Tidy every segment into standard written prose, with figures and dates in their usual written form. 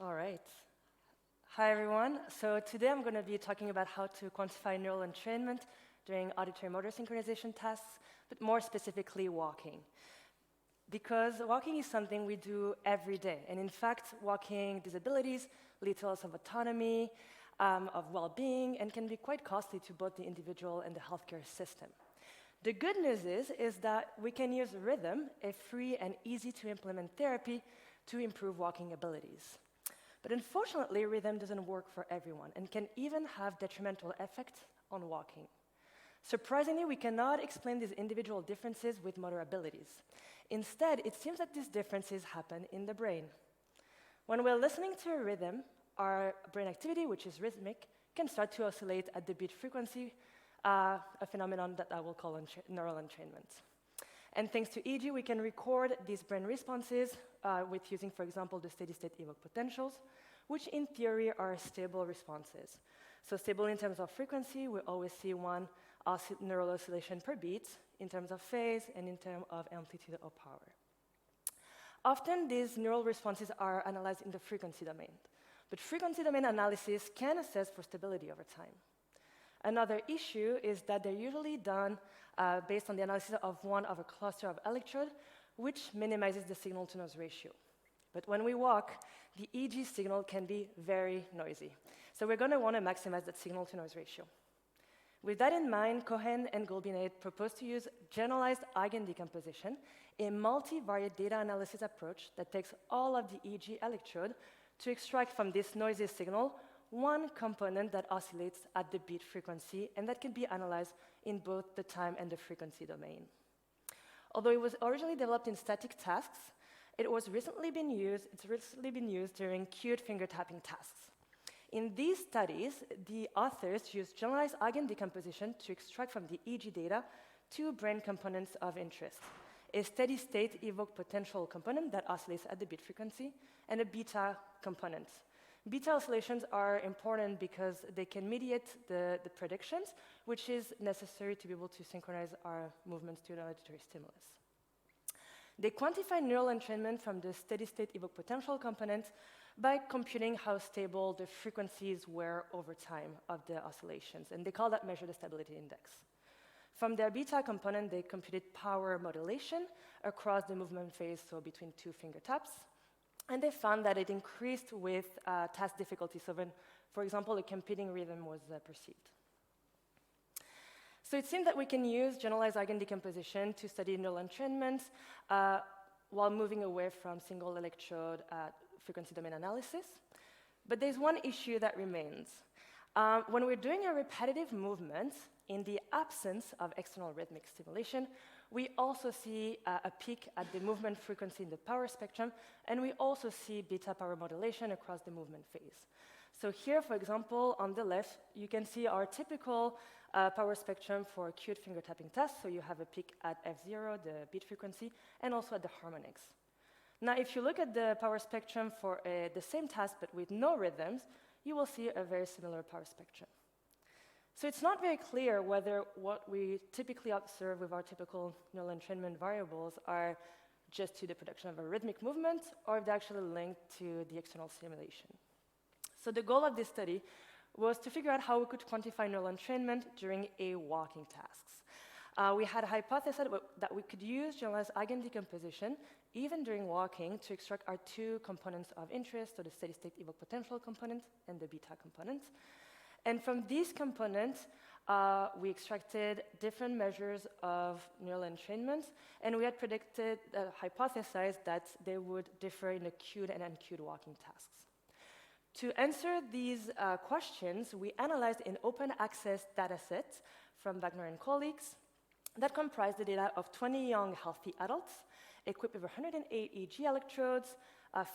All right. Hi, everyone. So today I'm going to be talking about how to quantify neural entrainment during auditory motor synchronization tasks, but more specifically walking. Because walking is something we do every day. And in fact, walking disabilities lead to loss of autonomy, of well-being, and can be quite costly to both the individual and the healthcare system. The good news is that we can use rhythm, a free and easy to implement therapy, to improve walking abilities. But unfortunately, rhythm doesn't work for everyone and can even have detrimental effects on walking. Surprisingly, we cannot explain these individual differences with motor abilities. Instead, it seems that these differences happen in the brain. When we're listening to a rhythm, our brain activity, which is rhythmic, can start to oscillate at the beat frequency, a phenomenon that I will call neural entrainment. And thanks to EEG, we can record these brain responses with using, for example, the steady-state evoked potentials, which in theory are stable responses. So stable in terms of frequency, we always see one neural oscillation per beat in terms of phase and in terms of amplitude or power. Often, these neural responses are analyzed in the frequency domain, but frequency domain analysis can assess for stability over time. Another issue is that they're usually done based on the analysis of one of a cluster of electrodes, which minimizes the signal-to-noise ratio. But when we walk, the EEG signal can be very noisy. So we're going to want to maximize that signal-to-noise ratio. With that in mind, Cohen and Golbinate proposed to use generalized Eigen decomposition, a multivariate data analysis approach that takes all of the EEG electrode to extract from this noisy signal one component that oscillates at the beat frequency, and that can be analyzed in both the time and the frequency domain. Although it was originally developed in static tasks, it's recently been used during cued finger tapping tasks. In these studies, the authors used generalized Eigen decomposition to extract from the EEG data two brain components of interest: a steady-state evoked potential component that oscillates at the beat frequency, and a beta component. Beta oscillations are important because they can mediate the predictions, which is necessary to be able to synchronize our movements to an auditory stimulus. They quantify neural entrainment from the steady-state evoked potential component by computing how stable the frequencies were over time of the oscillations, and they call that measure the stability index. From their beta component, they computed power modulation across the movement phase, so between two finger taps, and they found that it increased with task difficulty, so when, for example, a competing rhythm was perceived. So it seems that we can use generalized Eigen decomposition to study neural entrainment while moving away from single electrode frequency domain analysis. But there's one issue that remains. When we're doing a repetitive movement, in the absence of external rhythmic stimulation, we also see a peak at the movement frequency in the power spectrum, and we also see beta power modulation across the movement phase. So here, for example, on the left, you can see our typical power spectrum for cued finger tapping tests. So you have a peak at F0, the beat frequency, and also at the harmonics. Now, if you look at the power spectrum for the same task but with no rhythms, you will see a very similar power spectrum. So it's not very clear whether what we typically observe with our typical neural entrainment variables are just to the production of a rhythmic movement or if they're actually linked to the external stimulation. So the goal of this study was to figure out how we could quantify neural entrainment during a walking tasks. We had hypothesized that we could use generalized Eigen decomposition even during walking to extract our two components of interest, so the steady-state evoked potential component and the beta component. And from these components, we extracted different measures of neural entrainment, and we had hypothesized that they would differ in the cued and uncued walking tasks. To answer these questions, we analyzed an open access dataset from Wagner and colleagues that comprised the data of 20 young healthy adults equipped with 108 EEG electrodes,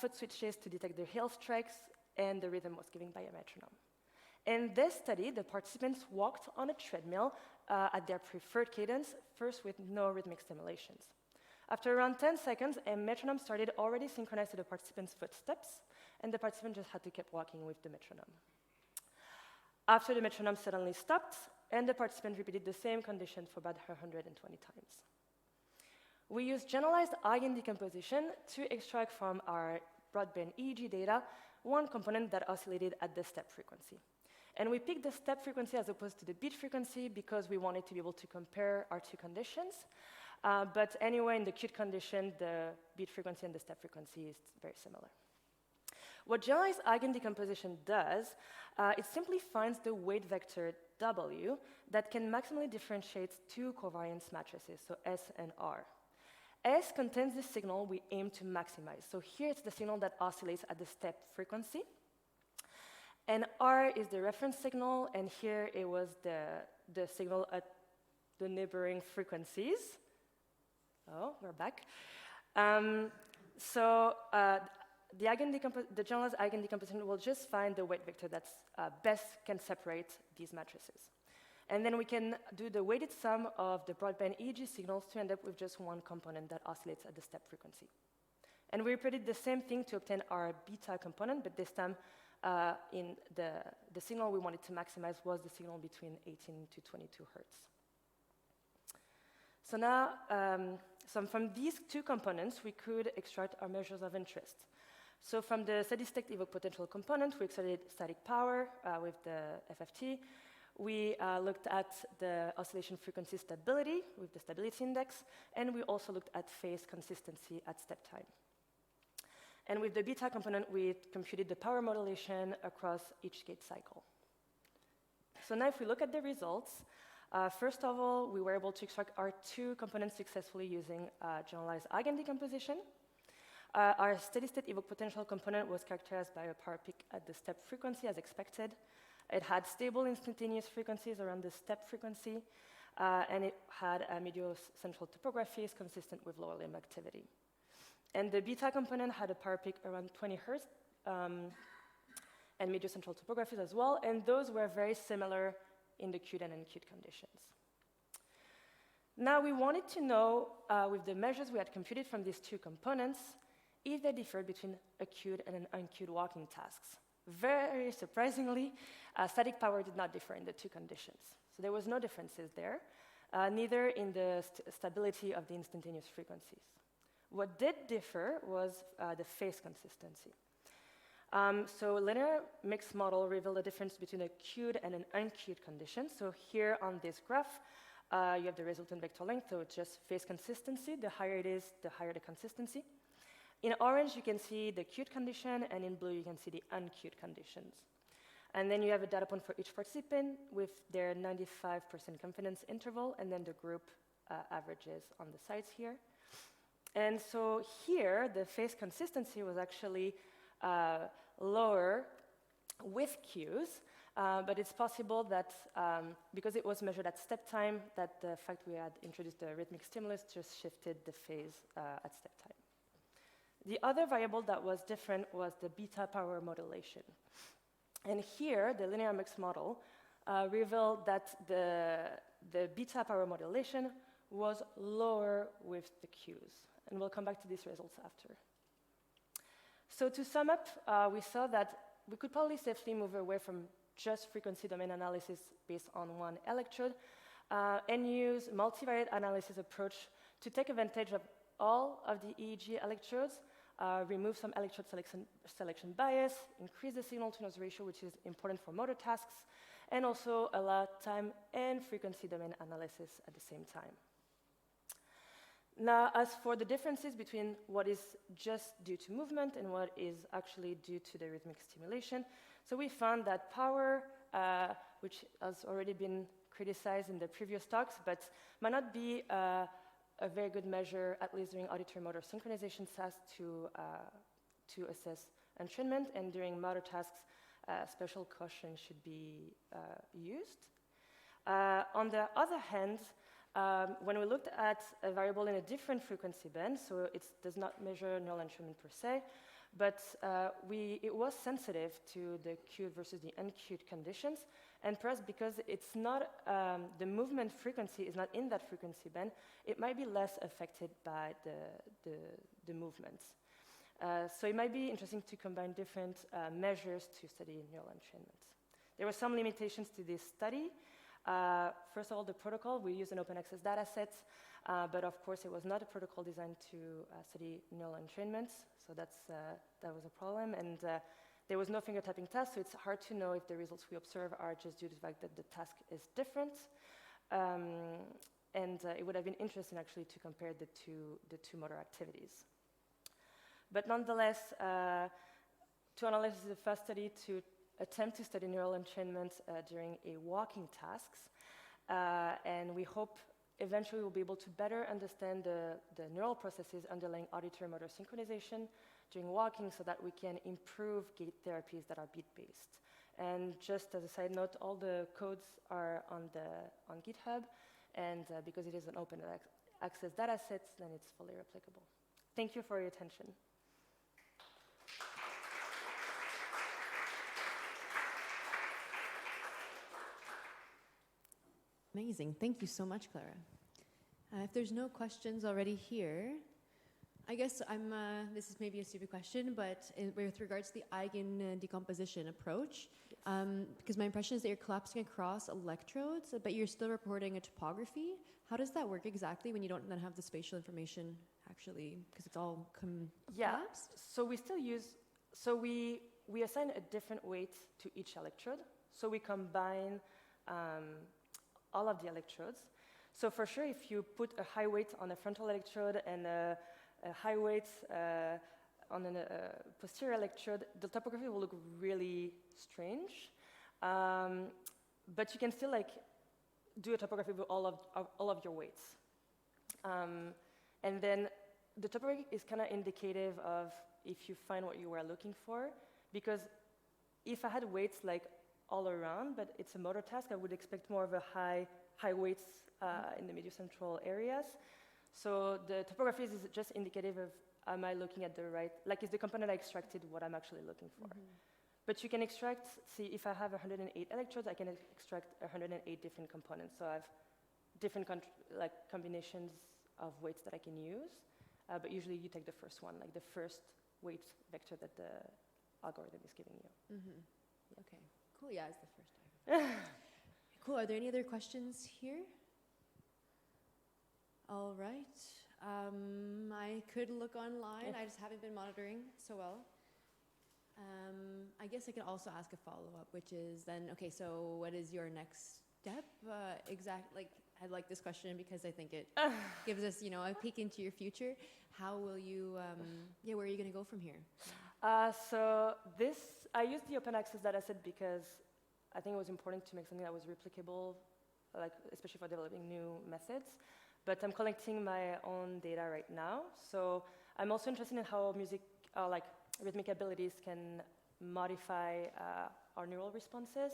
foot switches to detect their heel strikes, and the rhythm was given by a metronome. In this study, the participants walked on a treadmill at their preferred cadence, first with no rhythmic stimulations. After around 10 seconds, a metronome started already synchronized to the participants' footsteps, and the participant just had to keep walking with the metronome. After the metronome suddenly stopped, and the participant repeated the same condition for about 120 times. We used generalized Eigen decomposition to extract from our broadband EEG data, one component that oscillated at the step frequency. And we picked the step frequency as opposed to the beat frequency because we wanted to be able to compare our two conditions. But anyway, in the acute condition, the beat frequency and the step frequency is very similar. What generalized eigen decomposition does, it simply finds the weight vector W that can maximally differentiate two covariance matrices, so S and R. S contains the signal we aim to maximize. So here it's the signal that oscillates at the step frequency. And R is the reference signal, and here it was the signal at the neighboring frequencies. Oh, we're back. The generalized eigen decomposition will just find the weight vector that best can separate these matrices. And then we can do the weighted sum of the broadband EEG signals to end up with just one component that oscillates at the step frequency. And we repeated the same thing to obtain our beta component, but this time in the signal we wanted to maximize was the signal between 18 to 22 hertz. So now, from these two components, we could extract our measures of interest. So from the steady-state evoked potential component, we extracted static power with the FFT. We looked at the oscillation frequency stability with the stability index, and we also looked at phase consistency at step time. And with the beta component, we computed the power modulation across each gate cycle. So now if we look at the results, first of all, we were able to extract our two components successfully using generalized eigen decomposition. Our steady-state evoked potential component was characterized by a power peak at the step frequency as expected. It had stable instantaneous frequencies around the step frequency, and it had a mediocentral topography consistent with lower limb activity. And the beta component had a power peak around 20 hertz and mediocentral topographies as well, and those were very similar in the acute and acute conditions. Now we wanted to know, with the measures we had computed from these two components, if they differed between acute and unacute walking tasks. Very surprisingly, static power did not differ in the two conditions. So there was no differences there, neither in the stability of the instantaneous frequencies. What did differ was the phase consistency. So linear mixed model revealed the difference between acute and an unacute condition. So here on this graph, you have the resultant vector length, so it's just phase consistency. The higher it is, the higher the consistency. In orange, you can see the acute condition, and in blue, you can see the unacute conditions. And then you have a data point for each participant with their 95% confidence interval, and then the group averages on the sides here. And so here, the phase consistency was actually lower with cues, but it's possible that because it was measured at step time, that the fact we had introduced the rhythmic stimulus just shifted the phase at step time. The other variable that was different was the beta power modulation. And here, the linear mixed model revealed that the beta power modulation was lower with the cues. And we'll come back to these results after. So to sum up, we saw that we could probably safely move away from just frequency domain analysis based on one electrode and use multivariate analysis approach to take advantage of all of the EEG electrodes, remove some electrode selection bias, increase the signal-to-noise ratio, which is important for motor tasks, and also allow time and frequency domain analysis at the same time. Now, as for the differences between what is just due to movement and what is actually due to the rhythmic stimulation, so we found that power, which has already been criticized in the previous talks, but might not be a very good measure, at least during auditory motor synchronization tasks, to assess entrainment, and during motor tasks, special caution should be used. On the other hand, when we looked at a variable in a different frequency band, so it does not measure neural entrainment per se, but it was sensitive to the acute versus the unacute conditions, and perhaps because it's not, the movement frequency is not in that frequency band, it might be less affected by the movements. So it might be interesting to combine different measures to study neural entrainment. There were some limitations to this study. First of all, the protocol, we use an open access data set, But of course, it was not a protocol designed to study neural entrainments, so that was a problem. And there was no finger tapping test, so it's hard to know if the results we observe are just due to the fact that the task is different. And it would have been interesting actually to compare the two motor activities. But nonetheless, to analyze the first study to attempt to study neural entrainment during a walking tasks, and we hope eventually we'll be able to better understand the neural processes underlying auditory motor synchronization during walking, so that we can improve gait therapies that are beat-based. And just as a side note, all the codes are on GitHub, and because it is an open access data set, then it's fully replicable. Thank you for your attention. Amazing. Thank you so much, Clara. If there's no questions already here, I guess this is maybe a stupid question, but with regards to the Eigen decomposition approach, yes. Because my impression is that you're collapsing across electrodes, but you're still reporting a topography. How does that work exactly when you don't then have the spatial information actually, because it's all collapsed? So we still use, we assign a different weight to each electrode. So we combine all of the electrodes. So for sure, if you put a high weight on a frontal electrode and a high weight on a posterior electrode, the topography will look really strange. But you can still do a topography with all of your weights. And then the topography is kind of indicative of if you find what you were looking for, because if I had weights all around, but it's a motor task, I would expect more of a high weights in the mediocentral areas. So the topography is just indicative of, am I looking at the right, is the component I extracted what I'm actually looking for? But you can extract, if I have 108 electrodes, I can extract 108 different components. So I have different combinations of weights that I can use. But usually you take the first one, the first weight vector that the algorithm is giving you. Okay, cool. Yeah, it's the first time. Cool. Are there any other questions here? All right. I could look online. I just haven't been monitoring so well. I guess I could also ask a follow-up, which is then, okay, so what is your next step? I like this question because I think it gives us, a peek into your future. How will you, where are you going to go from here? So I used the open access data set because I think it was important to make something that was replicable, especially for developing new methods. But I'm collecting my own data right now. So I'm also interested in how music, rhythmic abilities can modify our neural responses.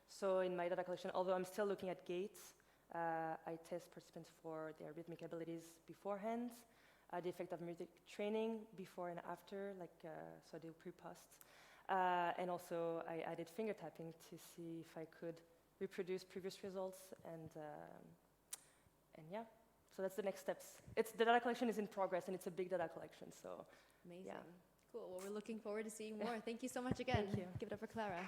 So in my data collection, although I'm still looking at gaits, I test participants for their rhythmic abilities beforehand, the effect of music training before and after, so I do pre-post. And also I added finger tapping to see if I could reproduce previous results, and yeah. So that's the next steps. The data collection is in progress, and it's a big data collection, so. Amazing. Yeah. Cool, well, we're looking forward to seeing more. Thank you so much again. Thank you. Give it up for Clara.